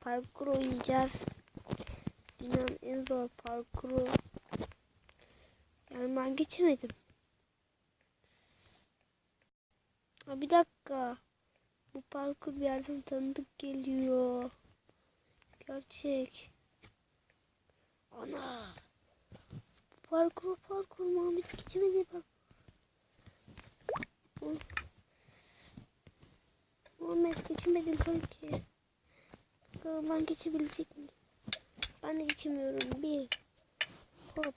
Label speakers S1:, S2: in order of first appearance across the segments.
S1: parkur oynayacağız. Dünyanın en zor parkuru. Yani ben geçemedim. Ha, bir dakika. Bu parkur bir yerden tanıdık geliyor. Gerçek. Ana. Parkur Muhammed geçemedi Muhammed geçemedin kanki. Bakalım ben geçebilecek miyim? Ben de geçemiyorum. Bir. Hop.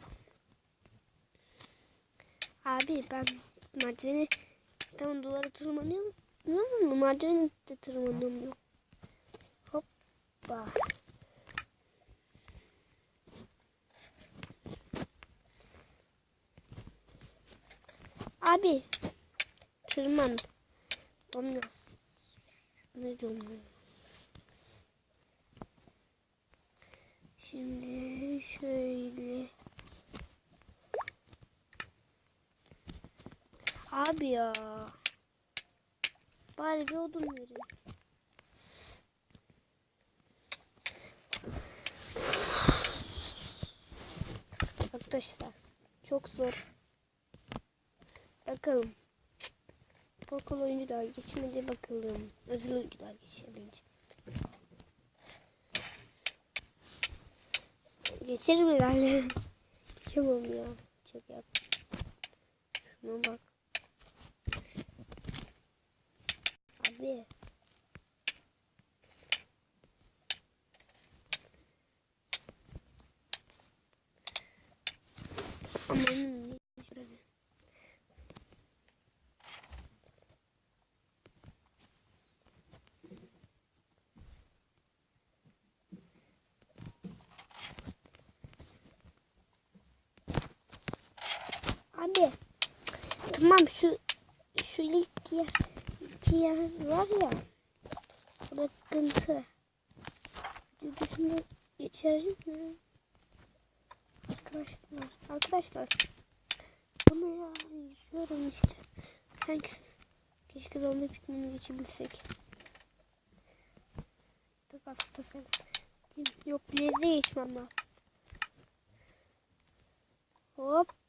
S1: Abi ben merdiveni tam duvara tırmanıyorum. Ama merdiveni de tırmanıyorum. Hoppa. Abi tırman. Domuz. Ne diyorum? Şimdi şöyle. Abi ya. Bari bir odun verin. Arkadaşlar çok zor. Bakalım. Parkur oyuncular geçmedi bakalım. Özel oyuncular geçebilecek. Geçerim herhalde. Geçemem ya. Çok yap. Şuna bak. Abi. Aman. Abi. Tamam şu ilk yer var ya. Burası sıkıntı. Düşünce geçerim mi? Arkadaşlar. Bunu ya izliyorum işte. Sanki keşke zombi pikniğini geçebilsek. Çok hasta falan. Yok Blaze'e geçmem lazım. Hop.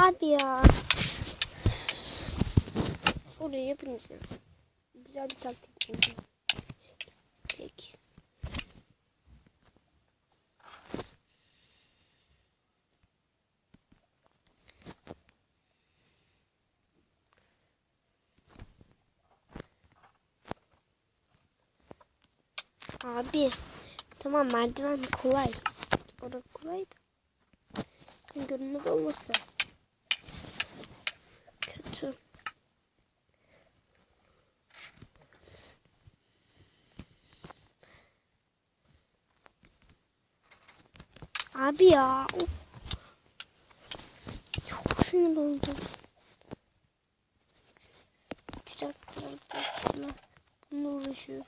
S1: Abi ya. Orayı yapınca. Güzel bir taktik buldum. Peki. Abi. Tamam merdiven kolay. Orada kolay da. Görünmez olmasa. Kötü. Abi ya. Çok sinir oldum. Bununla uğraşıyorum.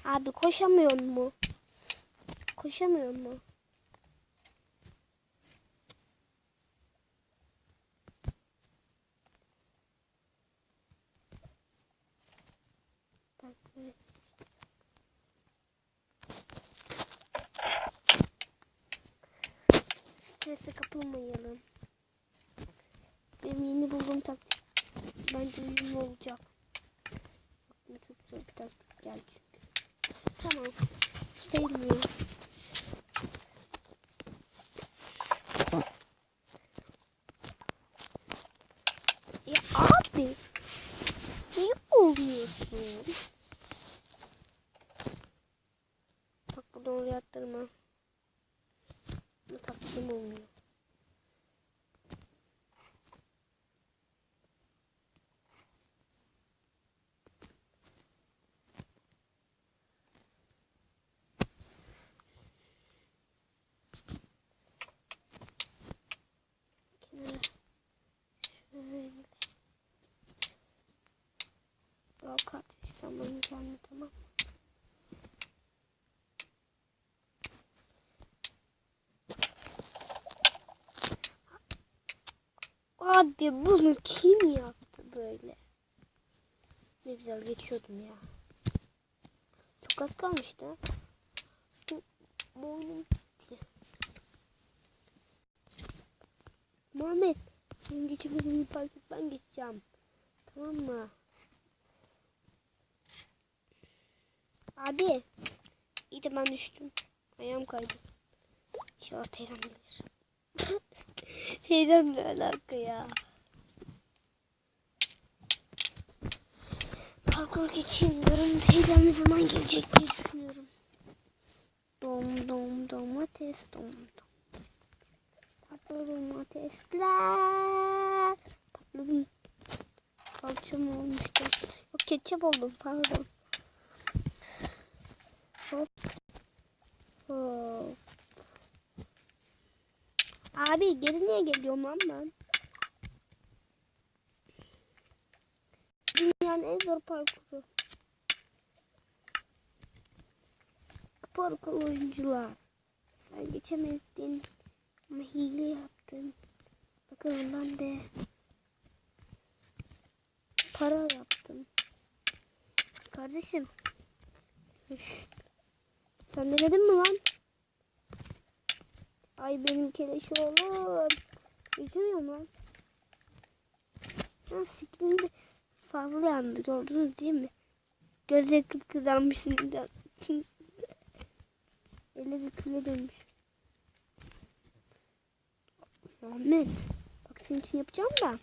S1: Abi koşamıyor mu? Koşamıyor mu? Strese kapılmayalım. Benim yeni bulduğum taktik bence uyumlu olacak. Çok güzel bir taktik geldi çünkü. Tamam. Sevmiyorum. Ya abi. Niye oluyorsun? Bak buradan oraya attırma. Bu tatlım olmuyor. Kenara şöyle. Bak ateşten bunu kendi tamam. Abi bunu kim yaptı böyle? Ne güzel geçiyordum ya. Çok az kalmıştı. Bu oyunum bitti. Muhammed, senin geçemediğin bir parkur ben geçeceğim. Tamam mı? Abi. İyi de ben düştüm. Ayağım kaydı. İnşallah teyzem gelir. Teyzem ne alaka ya? Parkur geçeyim diyorum. Teyzem ne zaman gelecek diye düşünüyorum. Domates. Tatlı domatesler. Patladım. Salçam olmuştu. Yok ketçap oldum pardon. Hop. Hop. Abi geri niye geliyorum lan ben? Dünyanın en zor parkuru. Parkur oyuncular. Sen geçemedin ama hile yaptın. Bakın ondan de para yaptım. Kardeşim. Sen denedin mi lan? Ay benim keleş oğlum. Geçemiyorum lan. Ya sikilin de fazla yandı gördünüz değil mi? Gözleri kıpkızarmış şimdiden. Elleri küle dönmüş. Ahmet. Bak senin için yapacağım da.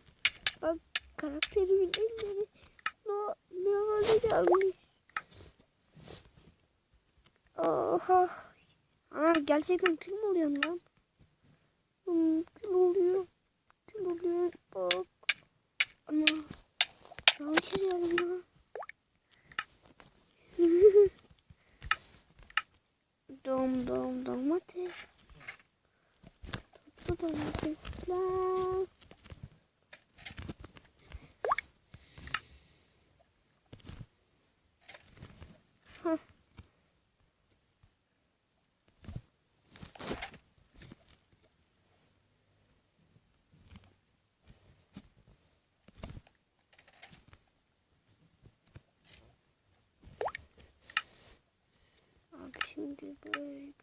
S1: Bak karakterimin elleri ne hale gelmiş. Oha. Aa, gerçekten kül mü oluyor lan? Kül oluyor. Kül oluyor. Bak. Ama yanlış arıyorum ya. Domates. Tatlı domatesler. Hah. Abi şimdi böyle.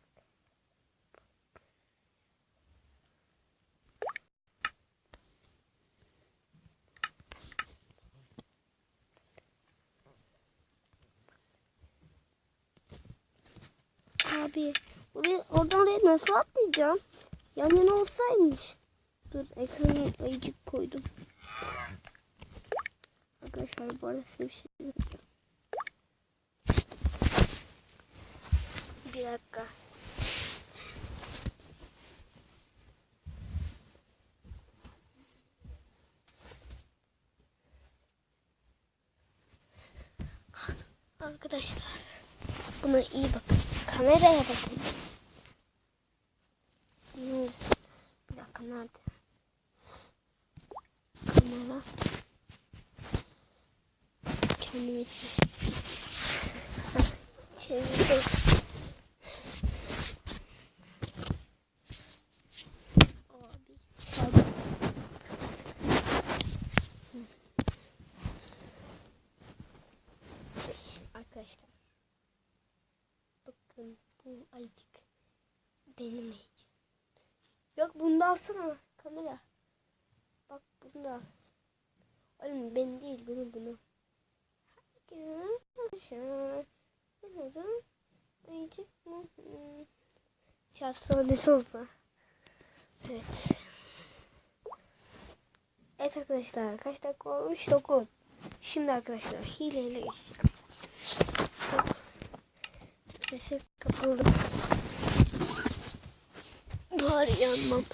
S1: Abi oradan oraya nasıl atlayacağım? Yan yana olsaymış. Dur ekranı ayıcık koydum. Arkadaşlar bu arada size bir şey yapacağım. Bir dakika. Arkadaşlar buna iyi bakın. Kameraya bakın. Bir dakika nerede? Kamera. Kendimi çevirdim. Abi. Arkadaşlar. Bakın bu ayıcık benim ayıcık. Yok bunu da alsana kamera. Bak bunu da al. Oğlum ben değil bunu. Arkadaşlar. Ayıcık mı? Şahsı nesi olsa. Evet. Evet arkadaşlar kaç dakika olmuş? 9. Şimdi arkadaşlar hileyle geçeceğim. Strese kapıldım. Bari yanmam.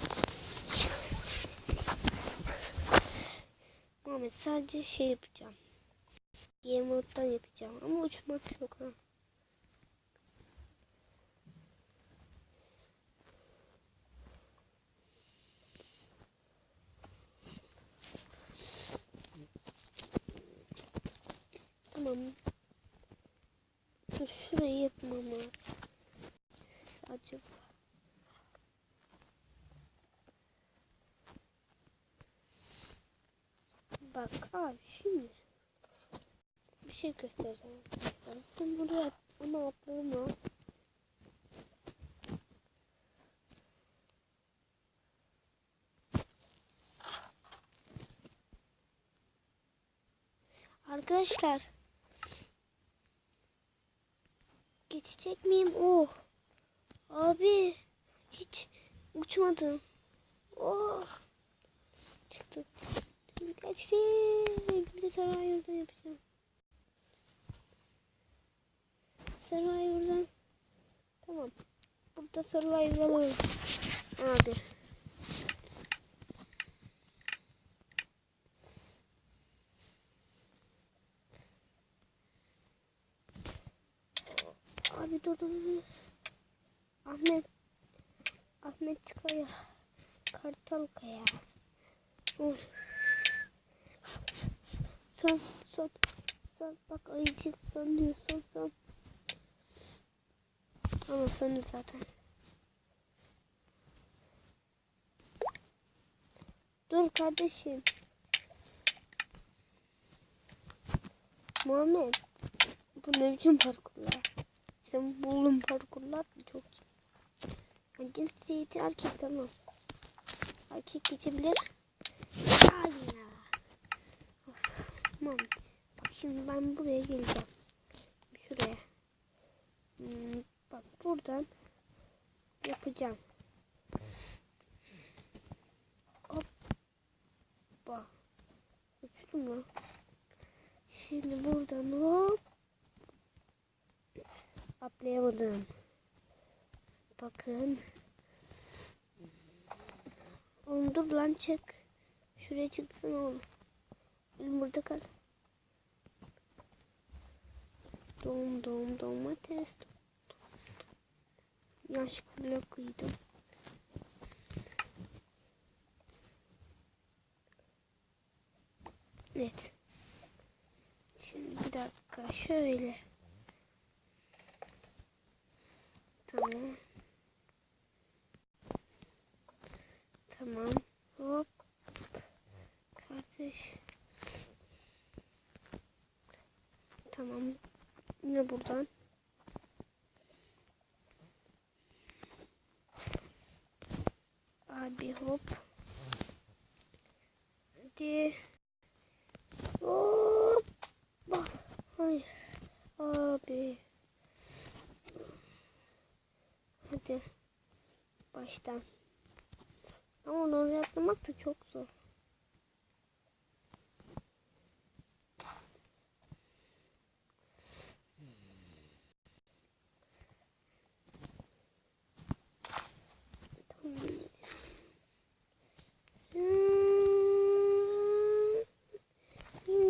S1: Muhammed sadece şey yapacağım. Game mode'dan yapacağım ama uçmak yok ha. Tamam. Dur şurayı yapmam lazım. Sadece bu. Bak abi şimdi bir şey göstereceğim. Ben buraya onu atladım ya. Arkadaşlar geçecek miyim? Oh abi hiç uçmadım. Oh çıktı. Geçtim. Bir de Survivor'dan yapacağım. Survivor'dan. Tamam. Burada Survivor alalım. Abi. Abi dur. Ahmet Kaya. Kartal Kaya. Of. Son. Bak ayıcık söndü. Son. Ama söndü zaten. Dur kardeşim. Muhammed. Bu ne biçim parkurlar? Sen buldun parkurlar mı çok? Cinsiyeti erkek tamam. Erkek geçebilir. Ay ya. Tamam. Bak şimdi ben buraya geleceğim. Şuraya. Bak buradan yapacağım. Hoppa. Uçtum mu? Şimdi buradan hop. Atlayamadım. Bakın. Oğlum dur lan çık. Şuraya çıksana oğlum. Burada kal. Domates. Yanlışlıkla blok koydum. Evet. Şimdi bir dakika şöyle. Tamam. Hop. Kardeş. Tamam. Yine buradan. Abi hop. Hadi. Hop. Hayır. Abi. Hadi. Baştan. Ama onu yapmak da çok zor.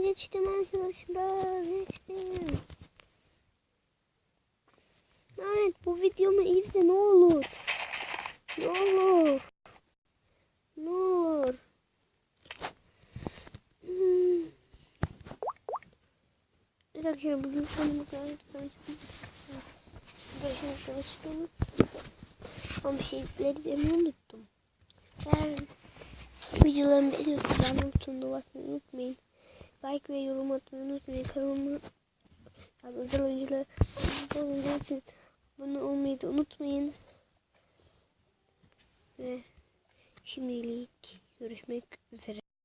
S1: Geçtim arkadaşlar. Geçtim. Evet bu videomu izle ne olur. Ne olur. Bir dakika bugün sonuna kadar çıkalım. Ama şeyleri de unuttum. Eğer videolarımı beğeniyorsanız beğenmeyi butonuna basmayı unutmayın. Like ve yorum atmayı unutmayın. Kanalıma özel oyuncular için abone olmayı da unutmayın. Ve şimdilik görüşmek üzere.